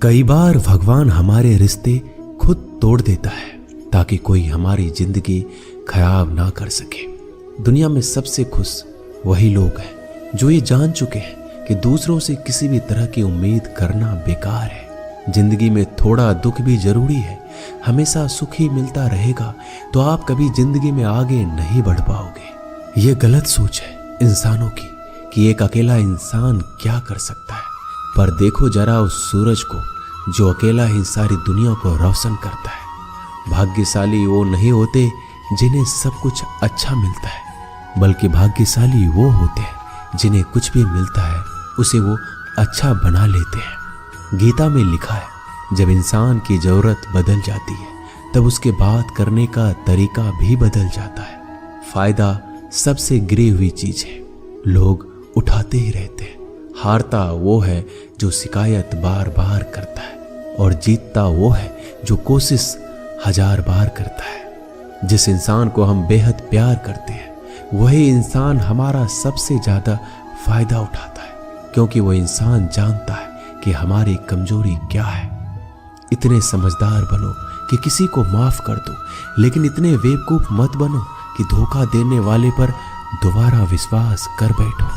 कई बार भगवान हमारे रिश्ते खुद तोड़ देता है ताकि कोई हमारी जिंदगी खराब ना कर सके। दुनिया में सबसे खुश वही लोग हैं जो ये जान चुके हैं कि दूसरों से किसी भी तरह की उम्मीद करना बेकार है। जिंदगी में थोड़ा दुख भी जरूरी है। हमेशा सुख ही मिलता रहेगा तो आप कभी जिंदगी में आगे नहीं बढ़ पाओगे। ये गलत सोच है इंसानों की कि एक अकेला इंसान क्या कर सकता है। पर देखो जरा उस सूरज को जो अकेला ही सारी दुनिया को रोशन करता है। भाग्यशाली वो नहीं होते जिन्हें सब कुछ अच्छा मिलता है, बल्कि भाग्यशाली वो होते हैं जिन्हें कुछ भी मिलता है उसे वो अच्छा बना लेते हैं। गीता में लिखा है, जब इंसान की जरूरत बदल जाती है तब उसके बात करने का तरीका भी बदल जाता है। फायदा सबसे गिरी हुई चीज है, लोग उठाते ही रहते हैं। हारता वो है जो शिकायत बार बार करता है और जीतता वो है जो कोशिश 1000 बार करता है। जिस इंसान को हम बेहद प्यार करते हैं वही इंसान हमारा सबसे ज्यादा फायदा उठाता है, क्योंकि वो इंसान जानता है कि हमारी कमजोरी क्या है। इतने समझदार बनो कि किसी को माफ कर दो, लेकिन इतने बेवकूफ मत बनो कि धोखा देने वाले पर दोबारा विश्वास कर बैठो।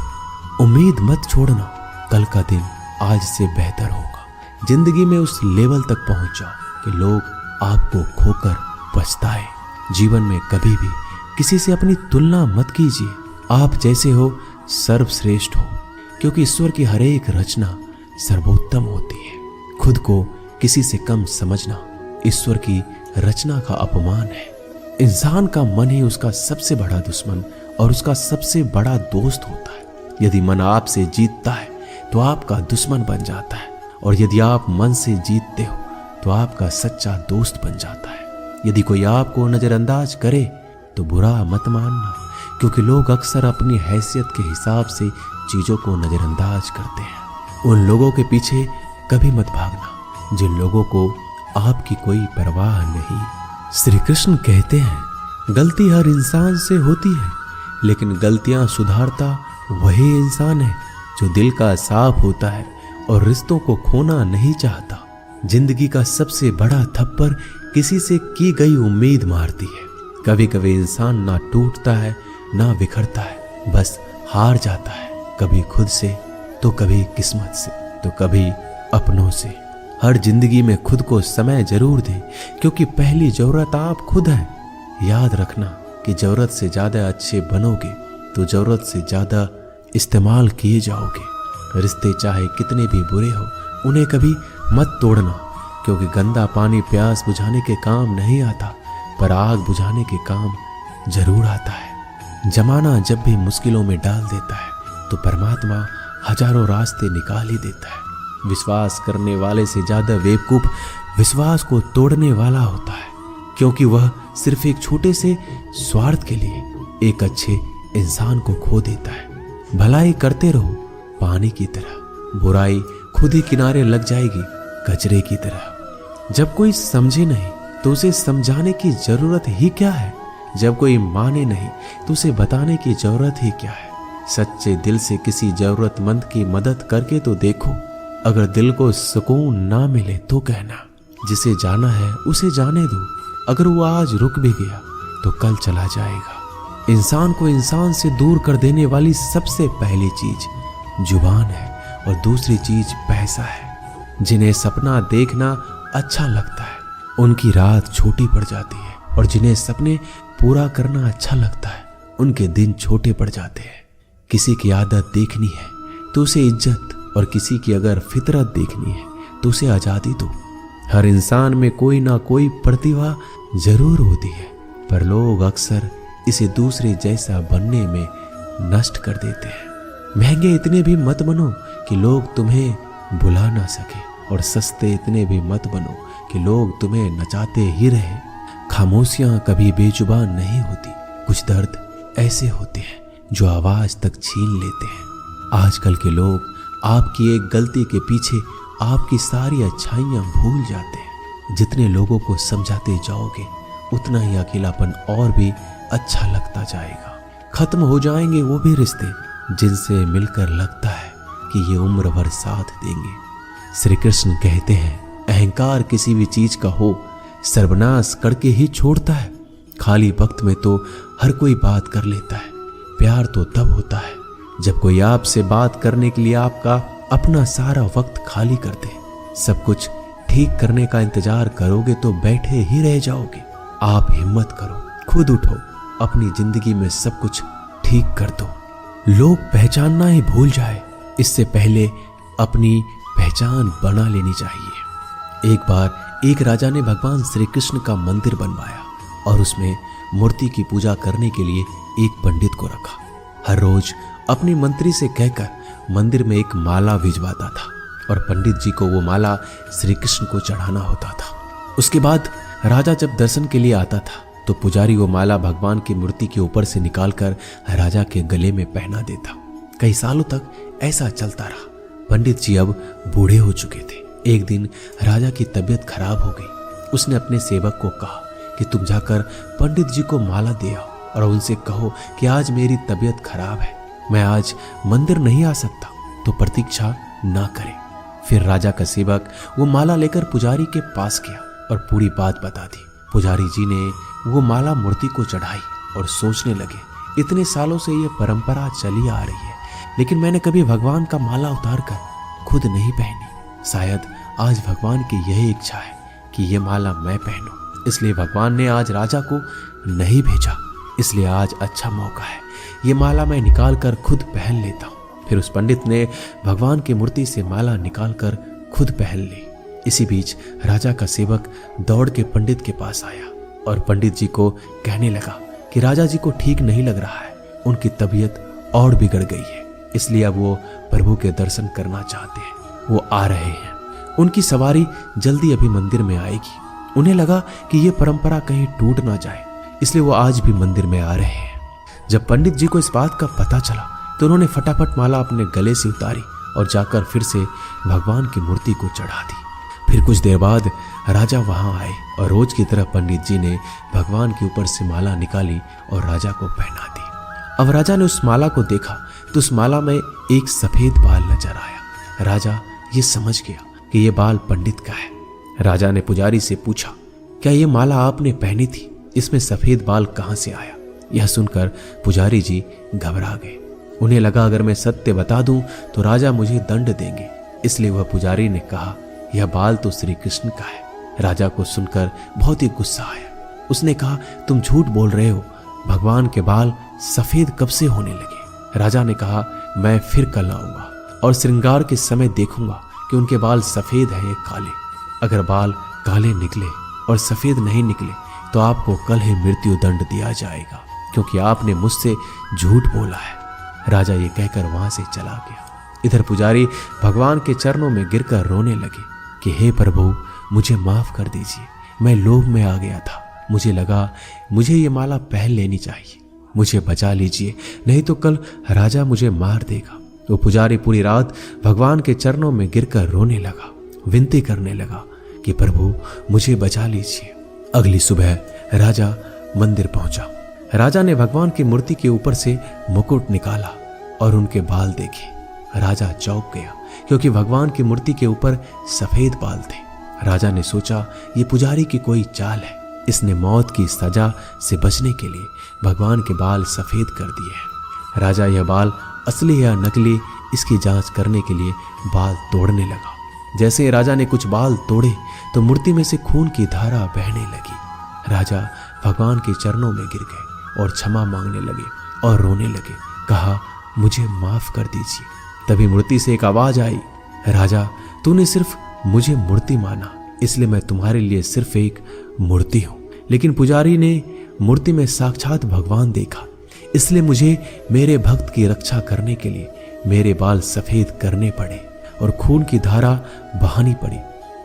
उम्मीद मत छोड़ना, कल का दिन आज से बेहतर होगा। जिंदगी में उस लेवल तक पहुंच जाओ कि लोग आपको खोकर पछताए। जीवन में कभी भी किसी से अपनी तुलना मत कीजिए। आप जैसे हो सर्वश्रेष्ठ हो, क्योंकि ईश्वर की हर एक रचना सर्वोत्तम होती है। खुद को किसी से कम समझना ईश्वर की रचना का अपमान है। इंसान का मन ही उसका सबसे बड़ा दुश्मन और उसका सबसे बड़ा दोस्त होता है। यदि मन आपसे जीतता है तो आपका दुश्मन बन जाता है, और यदि आप मन से जीतते हो तो आपका सच्चा दोस्त बन जाता है। यदि कोई आपको नजरअंदाज करे तो बुरा मत मानना, क्योंकि लोग अक्सर अपनी हैसियत के हिसाब से चीजों को नजरअंदाज करते हैं। उन लोगों के पीछे कभी मत भागना जिन लोगों को आपकी कोई परवाह नहीं। श्री कृष्ण कहते हैं, गलती हर इंसान से होती है, लेकिन गलतियां सुधारता वही इंसान है जो दिल का साफ होता है और रिश्तों को खोना नहीं चाहता। जिंदगी का सबसे बड़ा थप्पड़ किसी से की गई उम्मीद मारती है। कभी कभी इंसान ना टूटता है ना बिखरता है, बस हार जाता है, कभी खुद से तो कभी किस्मत से तो कभी अपनों से। हर जिंदगी में खुद को समय जरूर दें, क्योंकि पहली जरूरत आप खुद हैं। याद रखना कि जरूरत से ज्यादा अच्छे बनोगे तो जरूरत से ज्यादा इस्तेमाल किए जाओगे। रिश्ते चाहे कितने भी बुरे हो उन्हें कभी मत तोड़ना, क्योंकि गंदा पानी प्यास बुझाने के काम नहीं आता, पर आग बुझाने के काम जरूर आता है। जमाना जब भी मुश्किलों में डाल देता है तो परमात्मा हजारों रास्ते निकाल ही देता है। विश्वास करने वाले से ज्यादा बेवकूफ विश्वास को तोड़ने वाला होता है, क्योंकि वह सिर्फ एक छोटे से स्वार्थ के लिए एक अच्छे इंसान को खो देता है। भलाई करते रहो पानी की तरह, बुराई खुद ही किनारे लग जाएगी कचरे की तरह। जब कोई समझे नहीं तो उसे समझाने की जरूरत ही क्या है। जब कोई माने नहीं तो उसे बताने की जरूरत ही क्या है। सच्चे दिल से किसी जरूरतमंद की मदद करके तो देखो। अगर दिल को सुकून ना मिले तो कहना, जिसे जाना है उसे जाने दो। अगर वो आज रुक भी गया तो कल चला जाएगा। इंसान को इंसान से दूर कर देने वाली सबसे पहली चीज जुबान है और दूसरी चीज पैसा है। जिन्हें सपना देखना अच्छा लगता है उनकी रात छोटी पड़ जाती है, और जिन्हें सपने पूरा करना अच्छा लगता है उनके दिन छोटे पड़ जाते हैं। किसी की आदत देखनी है तो उसे इज्जत, और किसी की अगर फितरत देखनी है तो उसे आजादी दो। हर इंसान में कोई ना कोई प्रतिभा जरूर होती है, पर लोग अक्सर इसे दूसरे जैसा बनने में नष्ट कर देते हैं। महंगे इतने भी मत बनो कि लोग तुम्हें बुला ना सके, और सस्ते इतने भी मत बनो कि लोग तुम्हें नचाते ही रहे। खामोशियां कभी बेजुबान नहीं होती। कुछ दर्द ऐसे होते हैं जो आवाज तक छीन लेते हैं। आजकल के लोग आपकी एक गलती के पीछे आपकी सारी अच्छाइयां भूल जाते हैं। जितने लोगों को समझाते जाओगे उतना ही अकेलापन और भी अच्छा लगता जाएगा। खत्म हो जाएंगे वो भी रिश्ते जिनसे मिलकर लगता है कि ये उम्र भर साथ देंगे। श्री कृष्ण कहते हैं, अहंकार किसी भी चीज का हो सर्वनाश करके ही छोड़ता है। खाली वक्त में तो हर कोई बात कर लेता है, प्यार तो तब होता है जब कोई आपसे बात करने के लिए आपका अपना सारा वक्त खाली कर दे। सब कुछ ठीक करने का इंतजार करोगे तो बैठे ही रह जाओगे। आप हिम्मत करो, खुद उठो, अपनी जिंदगी में सब कुछ ठीक कर दो। लोग पहचानना ही भूल जाए इससे पहले अपनी पहचान बना लेनी चाहिए। एक बार एक राजा ने भगवान श्री कृष्ण का मंदिर बनवाया और उसमें मूर्ति की पूजा करने के लिए एक पंडित को रखा। हर रोज अपनी मंत्री से कहकर मंदिर में एक माला भिजवाता था और पंडित जी को वो माला श्री कृष्ण को चढ़ाना होता था। उसके बाद राजा जब दर्शन के लिए आता था तो पुजारी वो माला भगवान की मूर्ति के ऊपर से निकालकर राजा के गले में पहना देता। कई सालों तक ऐसा चलता रहा। पंडित जी अब बूढ़े हो चुके थे। एक दिन राजा की तबीयत खराब हो गई। उसने अपने सेवक को कहा कि तुम जाकर पंडित जी को माला दे आओ और उनसे कहो कि आज मेरी तबीयत खराब है, मैं आज मंदिर नहीं आ सकता, तो प्रतीक्षा ना करें। फिर राजा का सेवक वो माला लेकर पुजारी के पास गया और पूरी बात बता दी। पुजारी जी ने वो माला मूर्ति को चढ़ाई और सोचने लगे, इतने सालों से ये परंपरा चली आ रही है, लेकिन मैंने कभी भगवान का माला उतार कर खुद नहीं पहनी। शायद आज भगवान की यही इच्छा है कि ये माला मैं पहनूं, इसलिए भगवान ने आज राजा को नहीं भेजा। इसलिए आज अच्छा मौका है, ये माला मैं निकाल कर खुद पहन लेता हूँ। फिर उस पंडित ने भगवान की मूर्ति से माला निकाल कर खुद पहन ली। इसी बीच राजा का सेवक दौड़ के पंडित के पास आया और पंडित जी को कहने लगा कि राजा जी को ठीक नहीं लग रहा है, उनकी तबीयत और बिगड़ गई है, इसलिए अब वो प्रभु के दर्शन करना चाहते हैं। वो आ रहे हैं, उनकी सवारी जल्दी अभी मंदिर में आएगी। उन्हें लगा कि ये परंपरा कहीं टूट ना जाए, इसलिए वो आज भी मंदिर में आ रहे हैं। जब पंडित जी को इस बात का पता चला तो उन्होंने फटाफट माला अपने गले से उतारी और जाकर फिर से भगवान की मूर्ति को चढ़ा दी। फिर कुछ देर बाद राजा वहां आए और रोज की तरह पंडित जी ने भगवान के ऊपर से माला निकाली और राजा को पहना दी। अब राजा ने उस माला को देखा तो उस माला में एक सफेद बाल नजर आया। राजा ये समझ गया कि ये बाल पंडित का है। राजा ने पुजारी से पूछा, क्या ये माला आपने पहनी थी? इसमें सफेद बाल कहां से आया? यह सुनकर पुजारी जी घबरा गए। उन्हें लगा अगर मैं सत्य बता दूं तो राजा मुझे दंड देंगे, इसलिए वह पुजारी ने कहा, यह बाल तो श्री कृष्ण का है। राजा को सुनकर बहुत ही गुस्सा आया। उसने कहा, तुम झूठ बोल रहे हो, भगवान के बाल सफेद कब से होने लगे? राजा ने कहा, मैं फिर कल आऊंगा और श्रृंगार के समय देखूंगा कि उनके बाल सफेद हैं या काले। अगर बाल काले निकले और सफेद नहीं निकले तो आपको कल ही मृत्यु दंड दिया जाएगा, क्योंकि आपने मुझसे झूठ बोला है। राजा ये कहकर वहां से चला गया। इधर पुजारी भगवान के चरणों में गिरकर रोने लगे कि हे प्रभु, मुझे माफ कर दीजिए, मैं लोभ में आ गया था, मुझे लगा मुझे ये माला पहन लेनी चाहिए, मुझे बचा लीजिए, नहीं तो कल राजा मुझे मार देगा। वो पुजारी पूरी रात भगवान के चरणों में गिरकर रोने लगा, विनती करने लगा कि प्रभु मुझे बचा लीजिए। अगली सुबह राजा मंदिर पहुंचा। राजा ने भगवान की मूर्ति के ऊपर से मुकुट निकाला और उनके बाल देखे। राजा चौंक गया क्योंकि भगवान की मूर्ति के ऊपर सफेद बाल थे। राजा ने सोचा ये पुजारी की कोई चाल है, इसने मौत की सजा से बचने के लिए भगवान के बाल सफेद कर दिए हैं। राजा यह बाल असली या नकली इसकी जांच करने के लिए बाल तोड़ने लगा। जैसे राजा ने कुछ बाल तोड़े तो मूर्ति में से खून की धारा बहने लगी। राजा भगवान के चरणों में गिर गए और क्षमा मांगने लगे और रोने लगे। कहा, मुझे माफ कर दीजिए। तभी मूर्ति से एक आवाज आई, राजा, तूने सिर्फ मुझे मूर्ति माना, इसलिए मैं तुम्हारे लिए सिर्फ एक मूर्ति हूं। लेकिन पुजारी ने मूर्ति में साक्षात भगवान देखा, इसलिए मुझे मेरे भक्त की रक्षा करने के लिए मेरे बाल सफेद करने पड़े और खून की धारा बहानी पड़ी,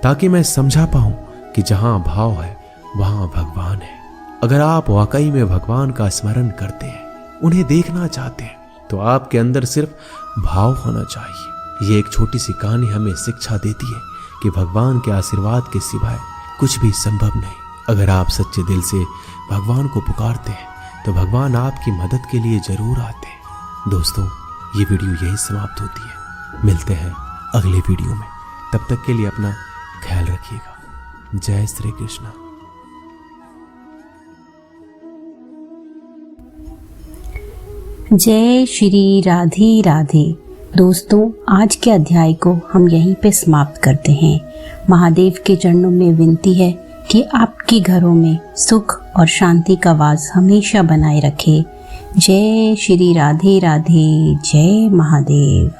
ताकि मैं समझा पाऊं कि जहां भाव है वहां भगवान है। अगर आप वाकई में भगवान का स्मरण करते हैं, उन्हें देखना चाहते हैं, तो आपके अंदर सिर्फ भाव होना चाहिए। ये एक छोटी सी कहानी हमें शिक्षा देती है कि भगवान के आशीर्वाद के सिवाय कुछ भी संभव नहीं। अगर आप सच्चे दिल से भगवान को पुकारते हैं तो भगवान आपकी मदद के लिए जरूर आते हैं। दोस्तों, ये वीडियो यही समाप्त होती है। मिलते हैं अगले वीडियो में। तब तक के लिए अपना ख्याल रखिएगा। जय श्री कृष्ण। जय श्री राधे राधे। दोस्तों, आज के अध्याय को हम यहीं पे समाप्त करते हैं। महादेव के चरणों में विनती है कि आपके घरों में सुख और शांति का वास हमेशा बनाए रखे। जय श्री राधे राधे। जय महादेव।